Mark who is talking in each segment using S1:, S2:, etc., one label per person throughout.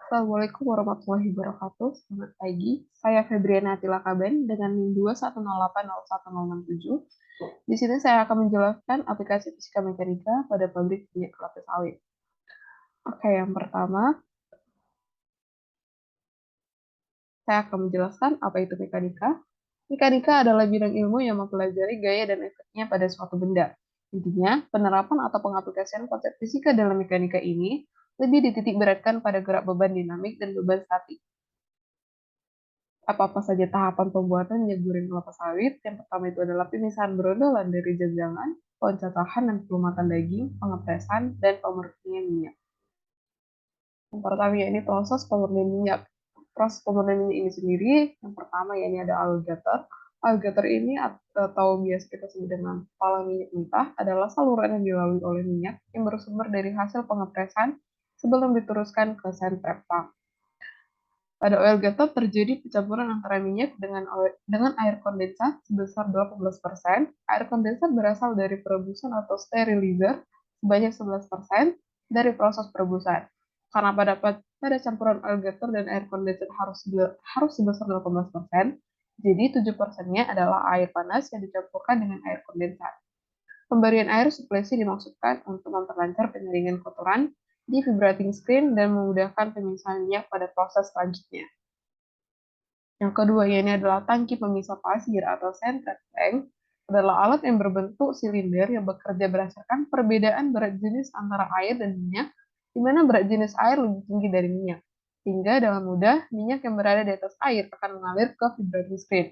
S1: Assalamualaikum warahmatullahi wabarakatuh. Selamat pagi. Saya Febriana Tilakaben dengan NIM 210801067. Di sini saya akan menjelaskan aplikasi fisika mekanika pada pabrik minyak kelapa sawit. Oke, yang pertama, saya akan menjelaskan apa itu mekanika. Mekanika adalah bidang ilmu yang mempelajari gaya dan efeknya pada suatu benda. Intinya, penerapan atau pengaplikasian konsep fisika dalam mekanika ini lebih dititik beratkan pada gerak beban dinamik dan beban statik. Apa-apa saja tahapan pembuatan minyak goreng kelapa sawit. Yang pertama itu adalah pemisahan berodolan dari jangan, pencatahan dan pelumatan daging, pengepresan, dan pemurnian minyak. Yang pertama ya ini proses pemurnian minyak. Proses pemurnian minyak ini sendiri, yang pertama ya ini ada alligator. Alligator ini atau biasa kita sebut dengan kepala minyak mentah adalah saluran yang dilalui oleh minyak yang bersumber dari hasil pengepresan sebelum diteruskan ke centrep tank. Pada oil getter terjadi percampuran antara minyak dengan air kondensat sebesar 18%. Air kondensat berasal dari perebusan atau sterilizer sebanyak 11% dari proses perebusan. Karena pada campuran oil getter dan air kondensat harus sebesar 18%, jadi 7%-nya adalah air panas yang dicampurkan dengan air kondensat. Pemberian air suplesi dimaksudkan untuk memperlancar penyaringan kotoran di vibrating screen dan memudahkan pemisahan minyak pada proses selanjutnya. Yang kedua, ini adalah tangki pemisah pasir atau center tank, adalah alat yang berbentuk silinder yang bekerja berdasarkan perbedaan berat jenis antara air dan minyak, di mana berat jenis air lebih tinggi dari minyak. Sehingga dengan mudah, minyak yang berada di atas air akan mengalir ke vibrating screen.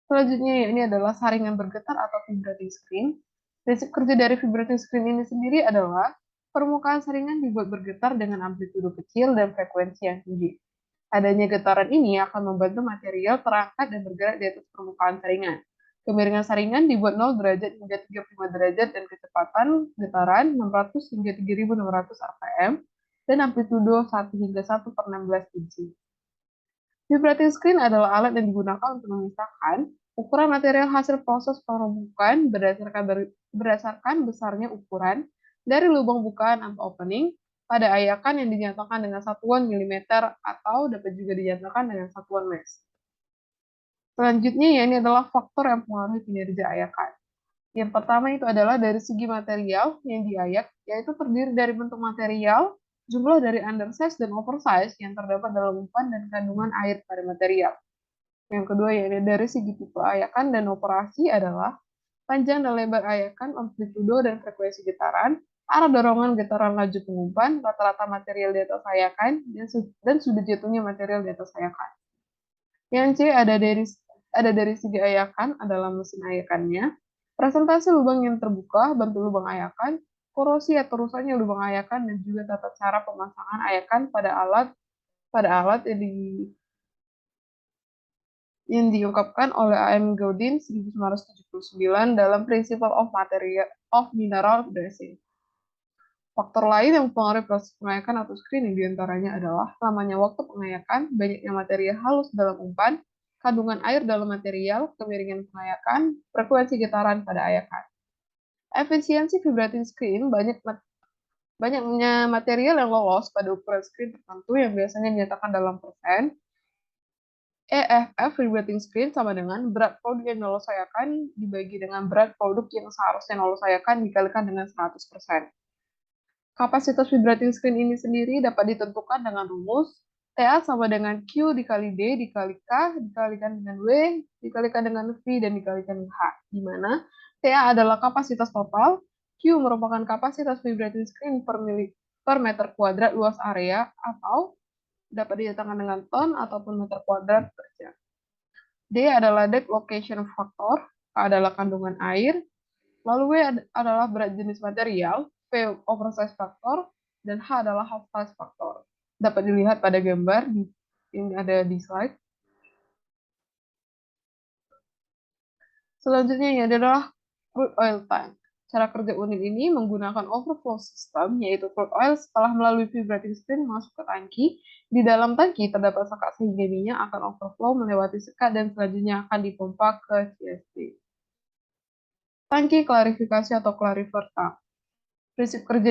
S1: Selanjutnya, ini adalah saringan bergetar atau vibrating screen. Prinsip kerja dari vibrating screen ini sendiri adalah permukaan saringan dibuat bergetar dengan amplitudo kecil dan frekuensi yang tinggi. Adanya getaran ini akan membantu material terangkat dan bergerak di atas permukaan saringan. Kemiringan saringan dibuat 0 derajat hingga 35 derajat dan kecepatan getaran 600 hingga 3600 rpm dan amplitudo 1 hingga 1 per 16 inci. Vibrating screen adalah alat yang digunakan untuk memisahkan ukuran material hasil proses permukaan berdasarkan besarnya ukuran dari lubang bukaan atau opening pada ayakan yang dinyatakan dengan satuan milimeter atau dapat juga dinyatakan dengan satuan mesh. Selanjutnya ya ini adalah faktor yang mempengaruhi kinerja ayakan. Yang pertama itu adalah dari segi material yang diayak, yaitu terdiri dari bentuk material, jumlah dari undersize dan oversize yang terdapat dalam umpan dan kandungan air pada material. Yang kedua yaitu dari segi tipe ayakan dan operasi adalah panjang dan lebar ayakan, amplitudo dan frekuensi getaran, arah dorongan getaran laju pengumpan, rata-rata material di atas ayakan, dan sudut jatuhnya material di atas ayakan. Yang C ada dari segi ayakan adalah mesin ayakannya, presentasi lubang yang terbuka, bentuk lubang ayakan, korosi atau rusaknya lubang ayakan, dan juga tata cara pemasangan ayakan pada alat yang diungkapkan oleh A.M. Gaudin 1979 dalam Principle of Mineral Dressing. Faktor lain yang mempengaruhi proses pengayakan atau screening diantaranya adalah lamanya waktu pengayakan, banyaknya material halus dalam umpan, kandungan air dalam material, kemiringan pengayakan, frekuensi getaran pada ayakan. Efisiensi vibrating screen banyaknya material yang lolos pada ukuran screen tertentu yang biasanya dinyatakan dalam persen. EFF vibrating screen sama dengan berat produk yang lolos ayakan dibagi dengan berat produk yang seharusnya lolos ayakan dikalikan dengan 100%. Kapasitas vibrating screen ini sendiri dapat ditentukan dengan rumus TA sama dengan Q dikali D dikali K dikalikan dengan W dikalikan dengan V dan dikalikan dengan H, di mana TA adalah kapasitas total, Q merupakan kapasitas vibrating screen per meter kuadrat luas area atau dapat dinyatakan dengan ton ataupun meter kuadrat per jam. D adalah deck location factor, K adalah kandungan air, lalu W adalah berat jenis material, P oversize factor, dan H adalah half size factor. Dapat dilihat pada gambar ini ada di slide. Selanjutnya ini adalah crude oil tank. Cara kerja unit ini menggunakan overflow system, yaitu crude oil setelah melalui vibrating screen masuk ke tangki. Di dalam tangki terdapat sekat sehingga minyak akan overflow melewati sekat dan selanjutnya akan dipompa ke CST. Tangki klarifikasi atau clarifier tank. Prinsip kerja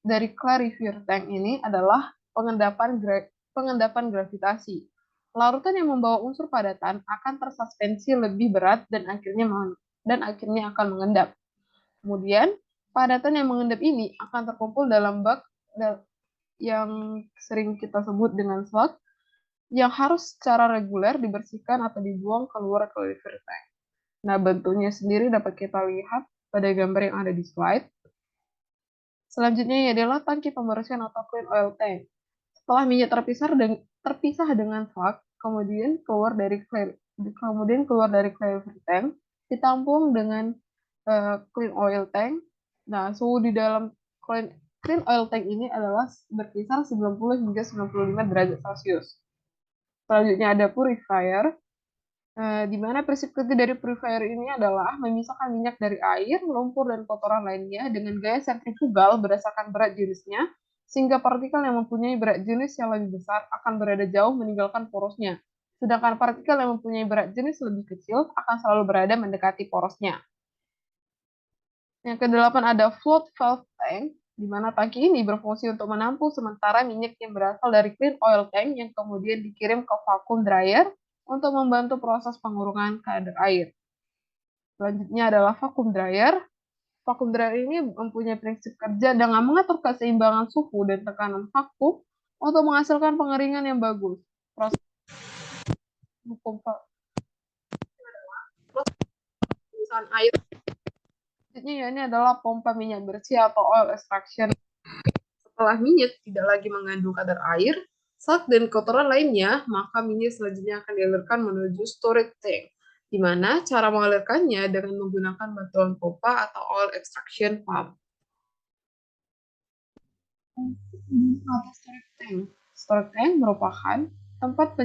S1: dari clarifier tank ini adalah pengendapan gravitasi. Larutan yang membawa unsur padatan akan tersuspensi lebih berat dan akhirnya akan mengendap. Kemudian, padatan yang mengendap ini akan terkumpul dalam bak yang sering kita sebut dengan slug, yang harus secara reguler dibersihkan atau dibuang keluar ke tank. Nah, bentuknya sendiri dapat kita lihat pada gambar yang ada di slide. Selanjutnya adalah tangki pembersihan atau clean oil tank. Setelah minyak terpisah dengan slug, kemudian keluar dari clean tank, ditampung dengan clean oil tank. Nah, suhu di dalam clean oil tank ini adalah berkisar 90 hingga 95 derajat Celcius. Selanjutnya ada purifier, di mana prinsip kerja dari purifier ini adalah memisahkan minyak dari air, lumpur, dan kotoran lainnya dengan gaya sentrifugal berdasarkan berat jenisnya, sehingga partikel yang mempunyai berat jenis yang lebih besar akan berada jauh meninggalkan porosnya. Sedangkan partikel yang mempunyai berat jenis lebih kecil akan selalu berada mendekati porosnya. Yang kedelapan ada float valve tank, di mana tangki ini berfungsi untuk menampung sementara minyak yang berasal dari clean oil tank yang kemudian dikirim ke vacuum dryer untuk membantu proses pengurungan kadar air. Selanjutnya adalah vacuum dryer. Vacuum dryer ini mempunyai prinsip kerja dengan mengatur keseimbangan suhu dan tekanan vakum untuk menghasilkan pengeringan yang bagus. Proses pembuangan air selanjutnya ya, ini adalah pompa minyak bersih atau oil extraction. Setelah minyak tidak lagi mengandung kadar air, salt dan kotoran lainnya, maka minyak selanjutnya akan dialirkan menuju storage tank, di mana cara mengalirkannya dengan menggunakan bantuan pompa atau oil extraction pump. Storage tank merupakan tempat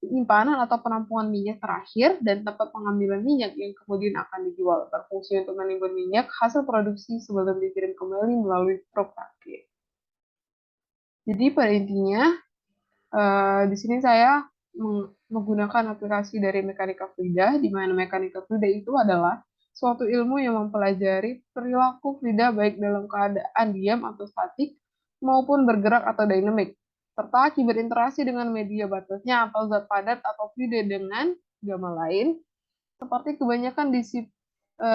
S1: penyimpanan atau penampungan minyak terakhir dan tempat pengambilan minyak yang kemudian akan dijual, berfungsi untuk menimbun minyak hasil produksi sebelum dikirim kembali melalui truk tangki. Jadi pada intinya, di sini saya menggunakan aplikasi dari mekanika fluida, di mana mekanika fluida itu adalah suatu ilmu yang mempelajari perilaku fluida baik dalam keadaan diam atau statik maupun bergerak atau dinamik, serta akibat interaksi dengan media batasnya atau zat padat atau fluida dengan gamma lain. Seperti kebanyakan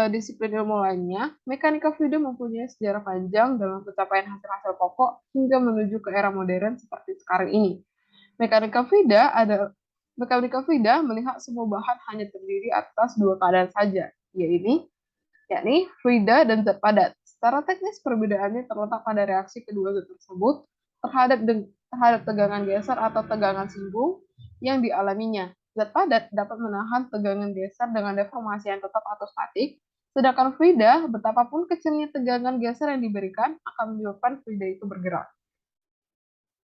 S1: disiplin ilmu lainnya, mekanika fluida mempunyai sejarah panjang dalam pencapaian hasil-hasil pokok hingga menuju ke era modern seperti sekarang ini. Mekanika fluida melihat semua bahan hanya terdiri atas dua keadaan saja, yakni fluida dan zat padat. Secara teknis perbedaannya terletak pada reaksi kedua zat tersebut terhadap tegangan geser atau tegangan singgung yang dialaminya. Zat padat dapat menahan tegangan geser dengan deformasi yang tetap atau statik, sedangkan fluida, betapapun kecilnya tegangan geser yang diberikan, akan menyebabkan fluida itu bergerak.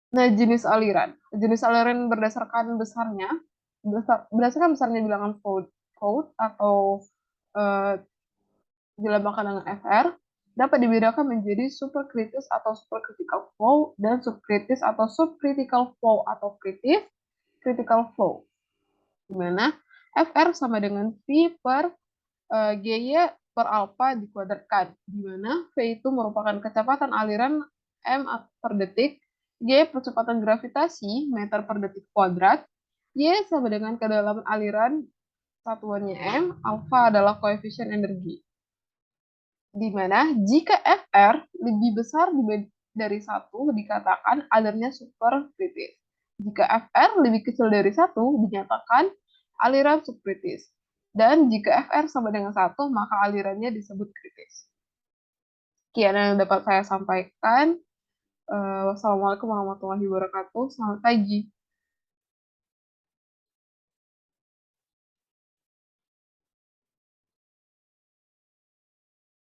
S1: Nah, jenis aliran. Jenis aliran berdasarkan besarnya bilangan Voigt atau dilambangkan dengan FR, dapat dibedakan menjadi superkritis atau supercritical flow dan subkritis atau subcritical flow atau critical flow. Di mana FR sama dengan V per GY per alpha dikuadratkan, di mana V itu merupakan kecepatan aliran M per detik, G percepatan gravitasi meter per detik kuadrat, Y sama dengan kedalaman aliran satuannya M, alpha adalah koefisien energi. Di mana jika FR lebih besar dari 1, dikatakan alirnya superkritis. Jika FR lebih kecil dari 1, dinyatakan aliran subkritis. Dan jika FR sama dengan 1, maka alirannya disebut kritis. Sekian yang dapat saya sampaikan. Wassalamualaikum warahmatullahi wabarakatuh. Selamat pagi.